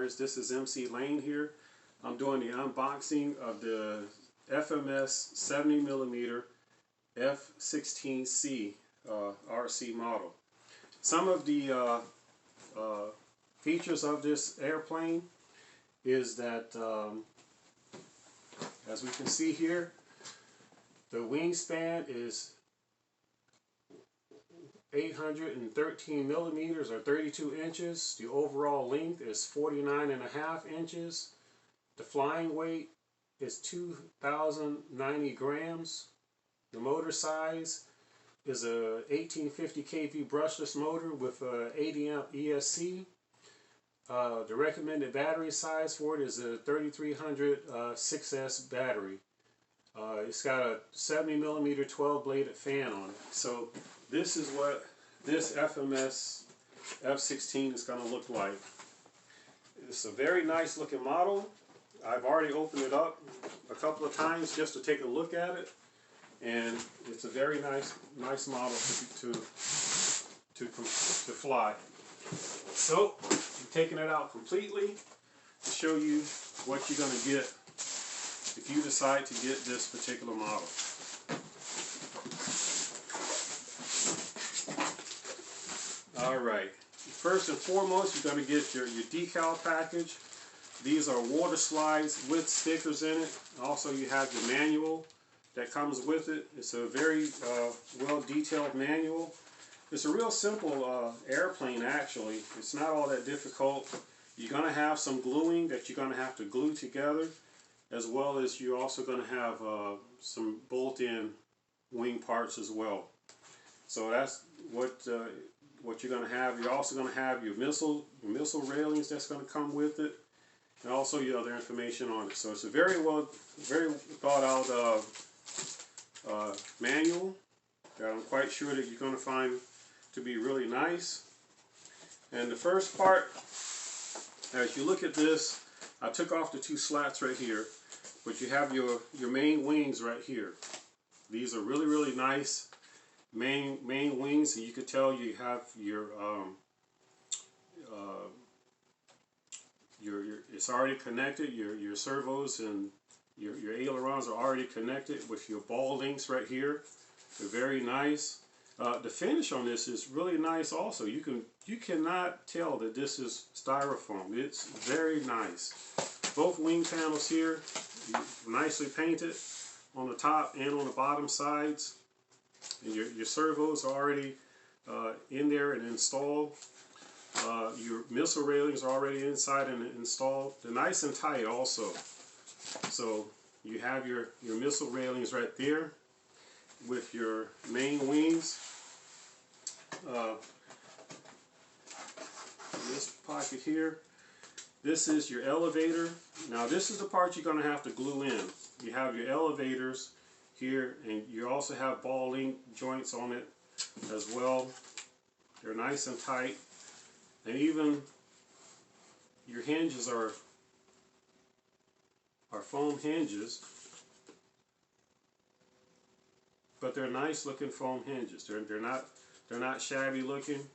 flyers. This is MC Lane here. I'm doing the unboxing of the FMS 70mm F-16C RC model. Some of the features of this airplane is that, as we can see here, the wingspan is 813 millimeters or 32 inches. The overall length is 49.5 inches. The flying weight is 2,090 grams. The motor size is a 1850 kV brushless motor with a 80 amp ESC. The recommended battery size for it is a 3300 6S battery. It's got a 70mm 12-bladed fan on it. So this is what this FMS F-16 is going to look like. It's a very nice looking model. I've already opened it up a couple of times just to take a look at it, and it's a very nice model to fly. So I'm taking it out completely to show you what you're going to get if you decide to get this particular model. Alright, first and foremost, you're going to get your decal package. These are water slides with stickers in it. Also, you have your manual that comes with it. It's a very well detailed manual. It's a real simple airplane actually. It's not all that difficult. You're going to have some gluing that you're going to have to glue together, as well as you're also going to have some bolt-in wing parts as well. So that's what you're going to have. You're also going to have your missile railings that's going to come with it, and also your other information on it. So it's a very thought out manual that I'm quite sure that you're going to find to be really nice. And the first part, as you look at this, I took off the two slats right here, but you have your main wings right here. These are really nice main wings, and you could tell you have your it's already connected. Your servos and your ailerons are already connected with your ball links right here. They're very nice. The finish on this is really nice also. You cannot tell that this is styrofoam. It's very nice. Both wing panels here, nicely painted on the top and on the bottom sides. And your servos are already in there and installed. Your missile railings are already inside and installed. They're nice and tight also. So you have your missile railings right there with your main wings. This pocket here, this is your elevator. Now this is the part you're going to have to glue in. You have your elevators here, and you also have ball link joints on it as well. They're nice and tight, and even your hinges are foam hinges, but they're nice looking foam hinges. They're not shabby looking.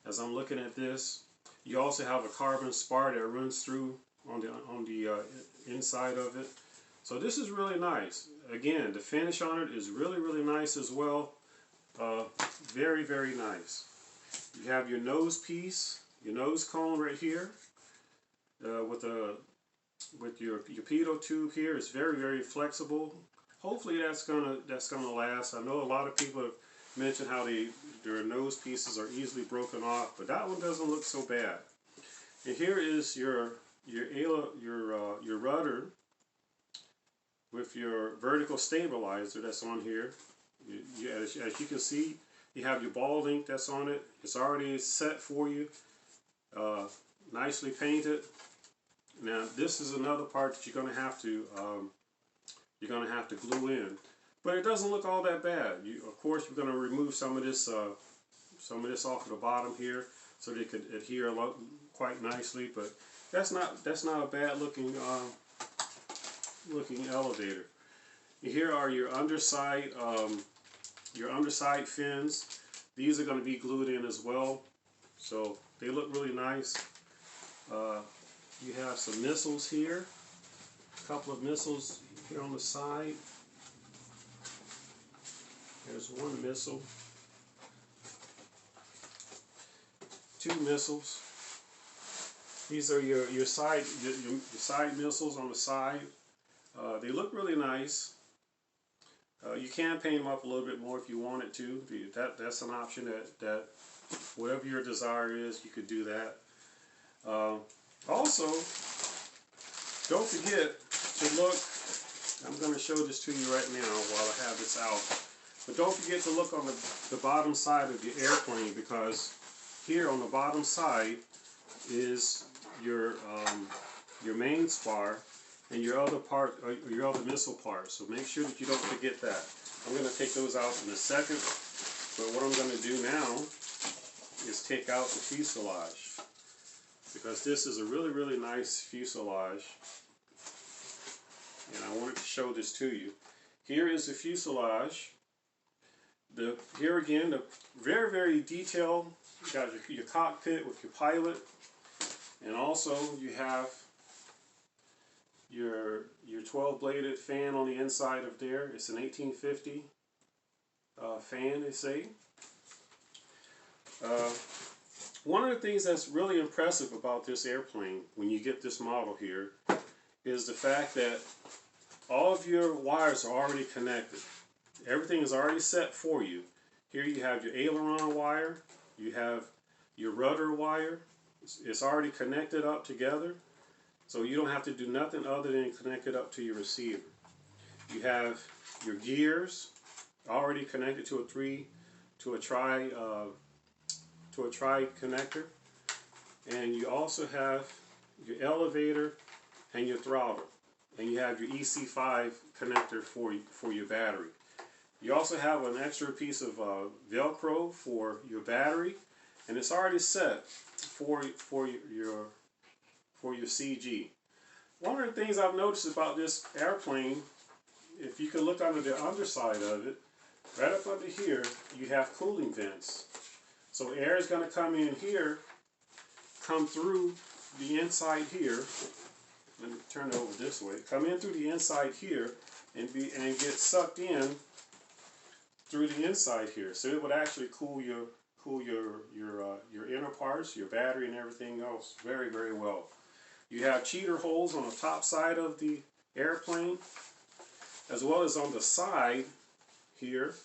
As I'm looking at this, you also have a carbon spar that runs through on the inside of it. So this is really nice. Again, the finish on it is really nice as well. Very nice. You have your nose piece, your nose cone right here, with your pitot tube here. It's very flexible. Hopefully that's gonna last. I know a lot of people have mentioned how their nose pieces are easily broken off, but that one doesn't look so bad. And here is your rudder with your vertical stabilizer that's on here. As you can see, you have your ball link that's on it. It's already set for you, nicely painted. Now this is another part that you're going to have to glue in, but it doesn't look all that bad. Of course, you're going to remove some of this off of the bottom here so they could adhere quite nicely. But that's not a bad looking elevator. Here are your underside fins. These are going to be glued in as well, so they look really nice. You have some missiles here, a couple of missiles here on the side. There's one missile, two missiles. These are your side missiles on the side. They look really nice. You can paint them up a little bit more if you wanted to. That's an option that whatever your desire is, you could do that. Also, don't forget to look. I'm going to show this to you right now while I have this out. But don't forget to look on the bottom side of your airplane, because here on the bottom side is your main spar and your other part, your other missile part. So make sure that you don't forget that. I'm going to take those out in a second. But what I'm going to do now is take out the fuselage, because this is a really, really nice fuselage. And I wanted to show this to you. Here is the fuselage. Here again, the very, very detailed. You got your cockpit with your pilot, and also you have your 12-bladed fan on the inside of there. It's an 1850 fan, they say. One of the things that's really impressive about this airplane when you get this model here is the fact that all of your wires are already connected. Everything is already set for you. Here you have your aileron wire, you have your rudder wire. It's already connected up together, so you don't have to do nothing other than connect it up to your receiver. You have your gears already connected to a tri connector, and you also have your elevator and your throttle, and you have your EC5 connector for your battery. You also have an extra piece of Velcro for your battery, and it's already set for your CG. One of the things I've noticed about this airplane, if you can look under the underside of it, right up under here, you have cooling vents. So air is going to come in here, come through the inside here. Let me turn it over this way. Come in through the inside here and get sucked in through the inside here. So it would actually cool your inner parts, your battery and everything else very, very well. You have cheater holes on the top side of the airplane, as well as on the side here,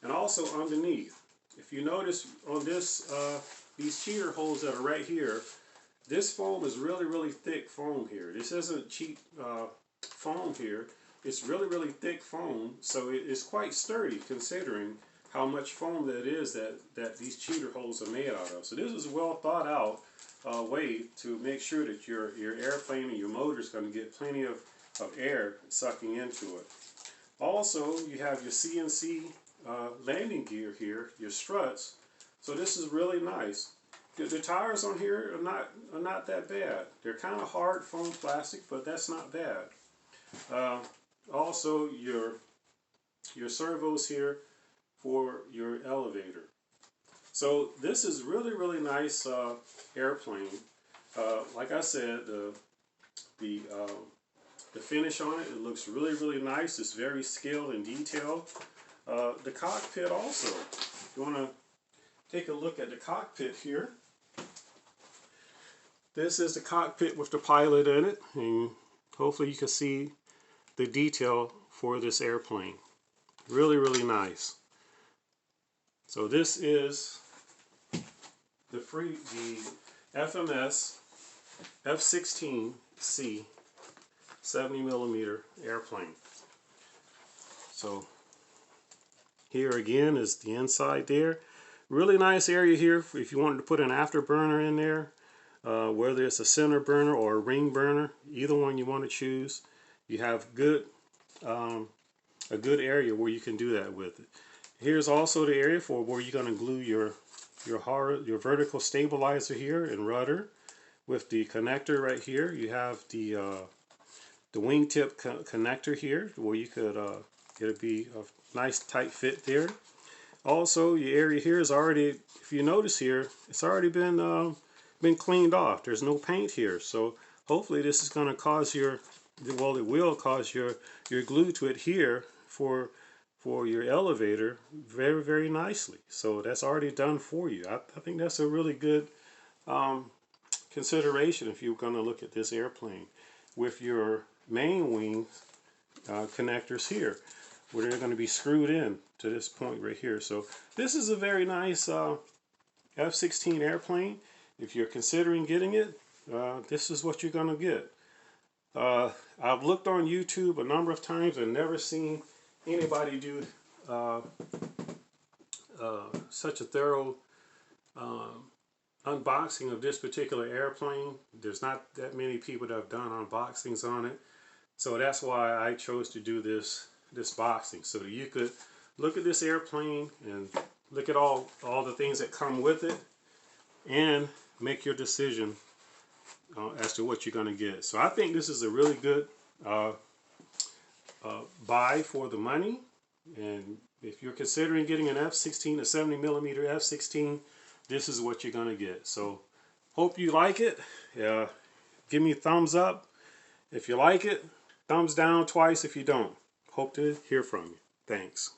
and also underneath. If you notice on this, these cheater holes that are right here, this foam is really, really thick foam here. This isn't cheap foam here. It's really, really thick foam, so it's quite sturdy considering how much foam that is that these cheater holes are made out of. So this is a well thought out way to make sure that your airplane and your motor is going to get plenty of air sucking into it. Also, you have your CNC landing gear here, your struts. So this is really nice. The tires on here are not that bad. They're kind of hard foam plastic, but that's not bad. Also, your servos here for your elevator. So this is really, really nice airplane. Like I said, the finish on it looks really, really nice. It's very skilled and detailed. The cockpit also. If you want to take a look at the cockpit here. This is the cockpit with the pilot in it, and hopefully you can see the detail for this airplane. Really, really nice. So this is the FMS F-16C 70mm airplane. So here again is the inside there. Really nice area here if you wanted to put an afterburner in there, whether it's a center burner or a ring burner, either one you want to choose. You have a good area where you can do that with it. Here's also the area for where you're going to glue your vertical stabilizer here and rudder with the connector right here. You have the wingtip connector here where you could it'll be a nice tight fit there. Also, your area here is already, if you notice here, it's already been cleaned off. There's no paint here, so hopefully this is going to cause your, well, it will cause your glue to adhere for your elevator very, very nicely. So that's already done for you. I think that's a really good consideration if you're going to look at this airplane with your main wing connectors here, where they're going to be screwed in to this point right here. So this is a very nice F-16 airplane. If you're considering getting it, this is what you're going to get. I've looked on YouTube a number of times and never seen anybody do such a thorough unboxing of this particular airplane. There's not that many people that have done unboxings on it, so that's why I chose to do this boxing, so that you could look at this airplane and look at all the things that come with it and make your decision as to what you're going to get. So I think this is a really good buy for the money. And if you're considering getting an F-16, a 70mm F-16, this is what you're going to get. So hope you like it. Give me a thumbs up if you like it. Thumbs down twice if you don't. Hope to hear from you. Thanks.